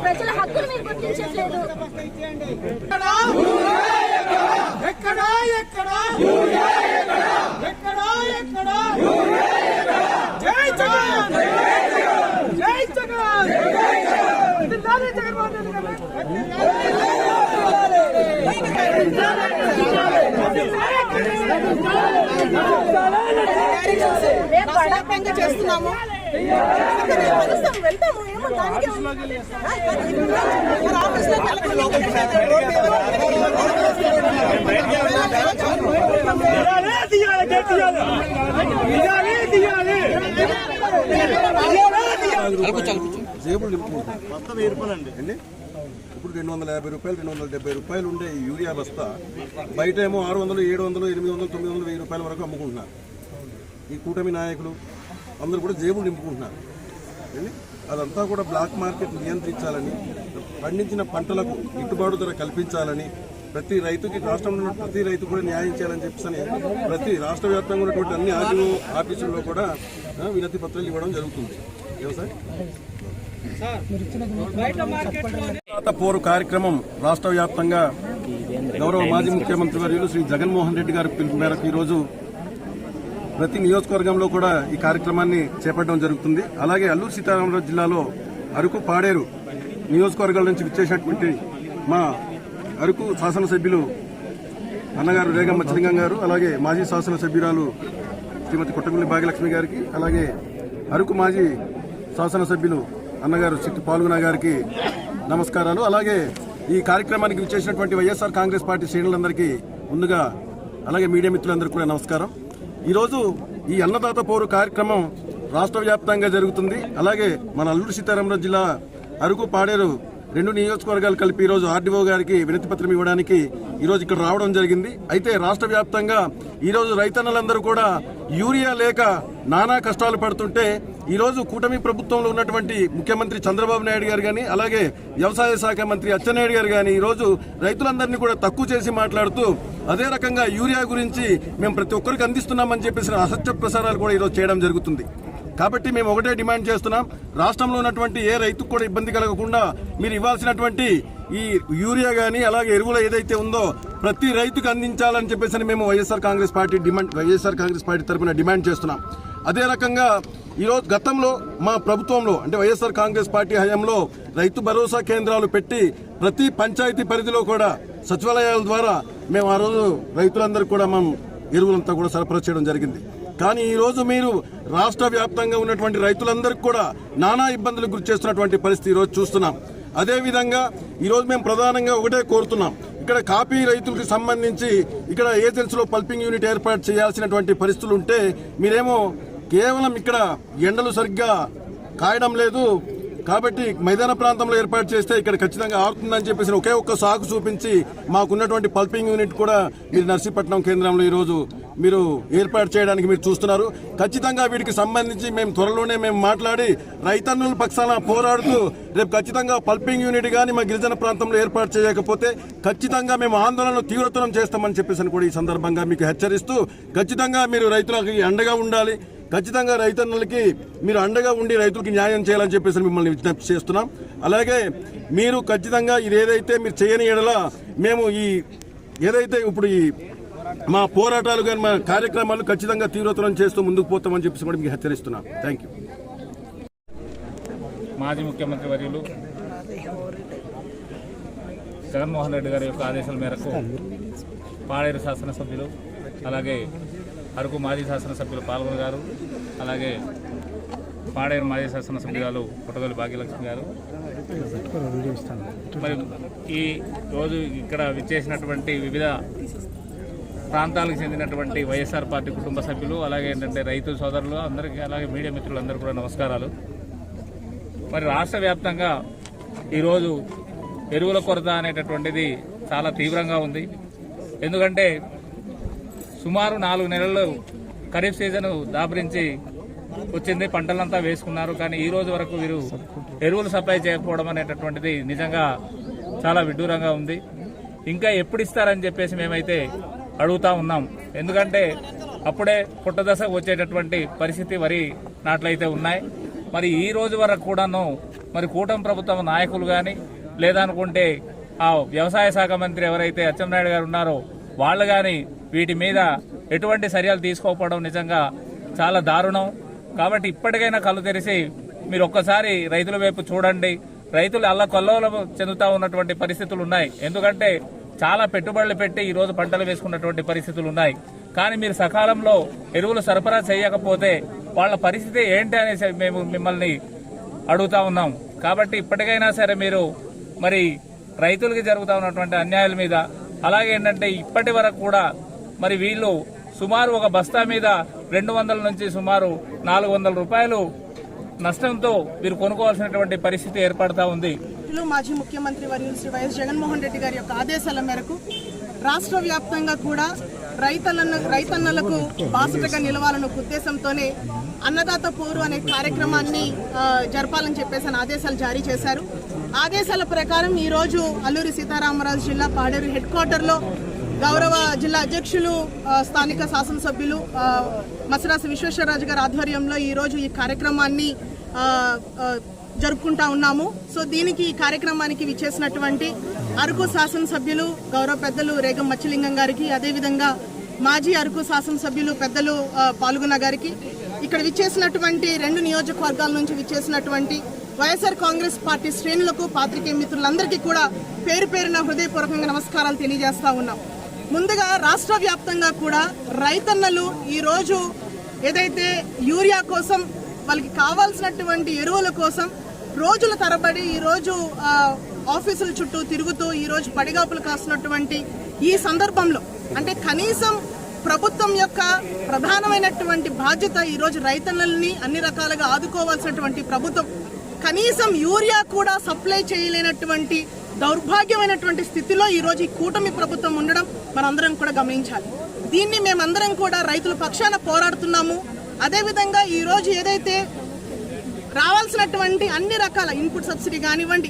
ప్రజల హక్కులు మీరు గుర్తించట్లేదు. జై జగన్, జై జగన్, జగన్మోహన్ రెడ్డి గారు చేస్తున్నాము. వెళ్తాము ఏమో దానికి జేబులు మొత్తం 1000 రూపాయలండి. ఇప్పుడు 250 రూపాయలు 270 రూపాయలు ఉండే యూరియా బస్తా బయట ఏమో 600, 700, 800, 900, 1000 రూపాయల వరకు అమ్ముకుంటున్నారు. ఈ కూటమి నాయకులు అందరూ కూడా జేబులు నింపుకుంటున్నారు. అదంతా కూడా బ్లాక్ మార్కెట్ నియంత్రించాలని, పండించిన పంటలకు గిట్టుబాటు ధర కల్పించాలని, ప్రతి రైతుకి రాష్ట్రంలో ఉన్న ప్రతి రైతు కూడా న్యాయం చేయాలని చెప్పేసి ప్రతి రాష్ట్ర వ్యాప్తంగా ఉన్నటువంటి అన్ని ఆర్డీఓ ఆఫీసుల్లో కూడా వినతి పత్రాలు ఇవ్వడం జరుగుతుంది. వ్యవసాయ పోరు కార్యక్రమం రాష్ట్ర వ్యాప్తంగా గౌరవ మాజీ ముఖ్యమంత్రి వర్యులు శ్రీ జగన్మోహన్ రెడ్డి గారి పిలుపు మేరకు ఈరోజు ప్రతి నియోజకవర్గంలో కూడా ఈ కార్యక్రమాన్ని చేపట్టడం జరుగుతుంది. అలాగే అల్లూరు సీతారామరాజు జిల్లాలో అరకు, పాడేరు నియోజకవర్గాల నుంచి విచ్చేసినటువంటి మా అరకు శాసనసభ్యులు అన్నగారు రేగం మచ్చలింగం గారు, అలాగే మాజీ శాసనసభ్యురాలు శ్రీమతి కొట్టగుల్లి భాగ్యలక్ష్మి గారికి, అలాగే అరకు మాజీ శాసనసభ్యులు అన్నగారు చిట్టి పాల్గొన గారికి నమస్కారాలు. అలాగే ఈ కార్యక్రమానికి విచ్చేసినటువంటి వైఎస్ఆర్ కాంగ్రెస్ పార్టీ శ్రేణులందరికీ ముందుగా, అలాగే మీడియా మిత్రులందరికీ కూడా నమస్కారం. ఈరోజు ఈ అన్నదాత పోరు కార్యక్రమం రాష్ట్ర వ్యాప్తంగా జరుగుతుంది. అలాగే మన అల్లూరు సీతారామరాజు జిల్లా అరకు, పాడేరు 2 నియోజకవర్గాలు కలిపి ఈరోజు ఆర్డీఓ గారికి వినతి పత్రం ఇవ్వడానికి ఈరోజు ఇక్కడ రావడం జరిగింది. అయితే రాష్ట్ర వ్యాప్తంగా ఈరోజు రైతన్నలందరూ కూడా యూరియా లేక నానా కష్టాలు పడుతుంటే ఈరోజు కూటమి ప్రభుత్వంలో ఉన్నటువంటి ముఖ్యమంత్రి చంద్రబాబు నాయుడు గారు కానీ, అలాగే వ్యవసాయ శాఖ మంత్రి అచ్చెన్నాయుడు గారు కానీ ఈరోజు రైతులందరినీ కూడా తక్కువ చేసి మాట్లాడుతూ అదే రకంగా యూరియా గురించి మేము ప్రతి ఒక్కరికి అందిస్తున్నామని చెప్పేసి అసత్య ప్రసారాలు కూడా ఈరోజు చేయడం జరుగుతుంది. కాబట్టి మేము ఒకటే డిమాండ్ చేస్తున్నాం, రాష్ట్రంలో ఉన్నటువంటి ఏ రైతుకు కూడా ఇబ్బంది కలగకుండా మీరు ఇవ్వాల్సినటువంటి ఈ యూరియా గానీ అలాగే ఎరువులు ఏదైతే ఉందో ప్రతి రైతుకు అందించాలని చెప్పేసి మేము వైఎస్ఆర్ కాంగ్రెస్ పార్టీ తరఫున డిమాండ్ చేస్తున్నాం. అదే రకంగా ఈరోజు గతంలో మా ప్రభుత్వంలో అంటే వైఎస్ఆర్ కాంగ్రెస్ పార్టీ హయాంలో రైతు భరోసా కేంద్రాలు పెట్టి ప్రతి పంచాయతీ పరిధిలో కూడా సచివాలయాల ద్వారా మేము ఆ రోజు రైతులందరూ కూడా మేము ఎరువులంతా కూడా సరఫరా చేయడం జరిగింది. కానీ ఈ రోజు మీరు రాష్ట్ర వ్యాప్తంగా ఉన్నటువంటి రైతులందరికీ కూడా నానా ఇబ్బందులకు గురి చేస్తున్నటువంటి పరిస్థితి ఈరోజు చూస్తున్నాం. అదేవిధంగా ఈరోజు మేము ప్రధానంగా ఒకటే కోరుతున్నాం, ఇక్కడ కాఫీ రైతులకు సంబంధించి ఇక్కడ ఏజెన్సీలో పల్పింగ్ యూనిట్ ఏర్పాటు చేయాల్సినటువంటి పరిస్థితులు ఉంటే మీరేమో కేవలం ఇక్కడ ఎండలు సరిగ్గా కాయడం లేదు కాబట్టి మైదాన ప్రాంతంలో ఏర్పాటు చేస్తే ఇక్కడ ఖచ్చితంగా ఆరుతుందని చెప్పేసి ఒకే ఒక్క సాకు చూపించి మాకున్నటువంటి పల్పింగ్ యూనిట్ కూడా మీరు నర్సీపట్నం కేంద్రంలో ఈరోజు మీరు ఏర్పాటు చేయడానికి మీరు చూస్తున్నారు. ఖచ్చితంగా వీటికి సంబంధించి మేము త్వరలోనే మాట్లాడి రైతన్నుల పక్షాన పోరాడుతూ రేపు ఖచ్చితంగా పల్పింగ్ యూనిట్ కానీ మా గిరిజన ప్రాంతంలో ఏర్పాటు చేయకపోతే ఖచ్చితంగా మేము ఆందోళనలు తీవ్రతరం చేస్తామని చెప్పేసి కూడా ఈ సందర్భంగా మీకు హెచ్చరిస్తూ ఖచ్చితంగా మీరు రైతులకి అండగా ఉండాలి, ఖచ్చితంగా రైతన్నులకి మీరు అండగా ఉండి రైతులకి న్యాయం చేయాలని చెప్పేసి మిమ్మల్ని విజ్ఞప్తి చేస్తున్నాం. అలాగే మీరు ఖచ్చితంగా ఇది ఏదైతే మీరు చేయని ఎడల మేము ఈ ఏదైతే ఇప్పుడు ఈ మా పోరాటాలు కానీ మా కార్యక్రమాలు ఖచ్చితంగా తీవ్రతరం చేస్తూ ముందుకు పోతామని చెప్పేసి కూడా మీకు హెచ్చరిస్తున్నాం. Thank you. మాజీ ముఖ్యమంత్రి వర్యులు జగన్మోహన్ రెడ్డి గారి యొక్క ఆదేశాల మేరకు పాడేరు శాసనసభ్యులు అలాగే అరకు మాజీ శాసనసభ్యులు పాల్గొన గారు అలాగే పాడేరు మాజీ శాసనసభ్యురాలు కొట్టగొల్లి భాగ్యలక్ష్మి గారు మరి ఈ రోజు ఇక్కడ విచ్చేసినటువంటి వివిధ ప్రాంతాలకు చెందినటువంటి వైఎస్ఆర్ పార్టీ కుటుంబ సభ్యులు అలాగే ఏంటంటే రైతు సోదరులు అందరికీ అలాగే మీడియా మిత్రులందరూ కూడా నమస్కారాలు. మరి రాష్ట్ర వ్యాప్తంగా ఈరోజు ఎరువుల కొరత అనేటటువంటిది చాలా తీవ్రంగా ఉంది. ఎందుకంటే సుమారు 4 నెలలు ఖరీఫ్ సీజన్ దాపురించి వచ్చింది, పంటలంతా వేసుకున్నారు. కానీ ఈ రోజు వరకు వీరు ఎరువులు సప్లై చేయకపోవడం అనేటటువంటిది నిజంగా చాలా విడ్డూరంగా ఉంది. ఇంకా ఎప్పుడు ఇస్తారని చెప్పేసి మేమైతే అడుగుతా ఉన్నాం. ఎందుకంటే అప్పుడే పుట్టదశకు వచ్చేటటువంటి పరిస్థితి వరి నాట్లయితే ఉన్నాయి. మరి ఈ రోజు వరకు కూడాను మరి కూటమి ప్రభుత్వం నాయకులు కానీ లేదనుకుంటే ఆ వ్యవసాయ శాఖ మంత్రి ఎవరైతే అచ్చెన్నాయుడు గారు ఉన్నారో వాళ్ళు కానీ వీటి మీద ఎటువంటి చర్యలు తీసుకోకపోవడం నిజంగా చాలా దారుణం. కాబట్టి ఇప్పటికైనా కళ్ళు తెరిచి మీరు ఒక్కసారి రైతుల వైపు చూడండి. రైతులు అల్లకొల్లోలం చెందుతా ఉన్నటువంటి పరిస్థితులు ఉన్నాయి. ఎందుకంటే చాలా పెట్టుబడులు పెట్టి ఈ రోజు పంటలు వేసుకున్నటువంటి పరిస్థితులు ఉన్నాయి. కానీ మీరు సకాలంలో ఎరువులు సరఫరా చేయకపోతే వాళ్ళ పరిస్థితి ఏంటి అనేసి మేము మిమ్మల్ని అడుగుతా ఉన్నాం. కాబట్టి ఇప్పటికైనా సరే మీరు మరి రైతులకి జరుగుతూ ఉన్నటువంటి అన్యాయాల మీద, అలాగే ఏంటంటే ఇప్పటి వరకు కూడా మరి వీళ్ళు సుమారు ఒక బస్తా మీద 200 నుంచి సుమారు 400 రూపాయలు నష్టంతో వీరు కొనుక్కోవాల్సినటువంటి పరిస్థితి ఏర్పడతా ఉంది. మాజీ ముఖ్యమంత్రి వర్యులు శ్రీ వైఎస్ జగన్మోహన్ రెడ్డి గారి యొక్క ఆదేశాల మేరకు రాష్ట్ర వ్యాప్తంగా కూడా రైతన్నలకు బాసటగా నిలవాలన్న ఉద్దేశంతోనే అన్నదాత పోరు అనే కార్యక్రమాన్ని జరపాలని చెప్పేసి ఆదేశాలు జారీ చేశారు. ఆదేశాల ప్రకారం ఈ రోజు అల్లూరి సీతారామరాజు జిల్లా పాడేరు హెడ్ క్వార్టర్లో గౌరవ జిల్లా అధ్యక్షులు స్థానిక శాసనసభ్యులు మసరాసి విశ్వేశ్వరరాజు గారి ఆధ్వర్యంలో ఈ రోజు ఈ కార్యక్రమాన్ని జరుపుకుంటా ఉన్నాము. సో దీనికి ఈ కార్యక్రమానికి విచ్చేసినటువంటి అరకు శాసనసభ్యులు గౌరవ పెద్దలు రేగం మచ్చిలింగం గారికి, అదేవిధంగా మాజీ అరకు శాసనసభ్యులు పెద్దలు పాల్గొన్న గారికి, ఇక్కడ విచ్చేసినటువంటి 2 నియోజకవర్గాల నుంచి విచ్చేసినటువంటి వైఎస్ఆర్ కాంగ్రెస్ పార్టీ శ్రేణులకు, పాత్రికేయ మిత్రులందరికీ కూడా పేరు పేరున హృదయపూర్వకంగా నమస్కారాలు తెలియజేస్తా ఉన్నాం. ముందుగా రాష్ట్ర వ్యాప్తంగా కూడా రైతన్నలు ఈ రోజు ఏదైతే యూరియా కోసం వాళ్ళకి కావాల్సినటువంటి ఎరువుల కోసం రోజుల తరబడి ఈ రోజు ఆఫీసుల చుట్టూ తిరుగుతూ ఈ రోజు పడిగాపులు కాస్తున్నటువంటి ఈ సందర్భంలో అంటే కనీసం ప్రభుత్వం యొక్క ప్రధానమైనటువంటి బాధ్యత ఈ రోజు రైతన్నల్ని అన్ని రకాలుగా ఆదుకోవాల్సినటువంటి ప్రభుత్వం కనీసం యూరియా కూడా సప్లై చేయలేనటువంటి దౌర్భాగ్యమైనటువంటి స్థితిలో ఈ రోజు ఈ కూటమి ప్రభుత్వం ఉండడం మనందరం కూడా గమనించాలి. దీన్ని మేమందరం కూడా రైతుల పక్షాన పోరాడుతున్నాము. అదేవిధంగా ఈ రోజు ఏదైతే రావాల్సినటువంటి అన్ని రకాల ఇన్పుట్ సబ్సిడీ కానివ్వండి,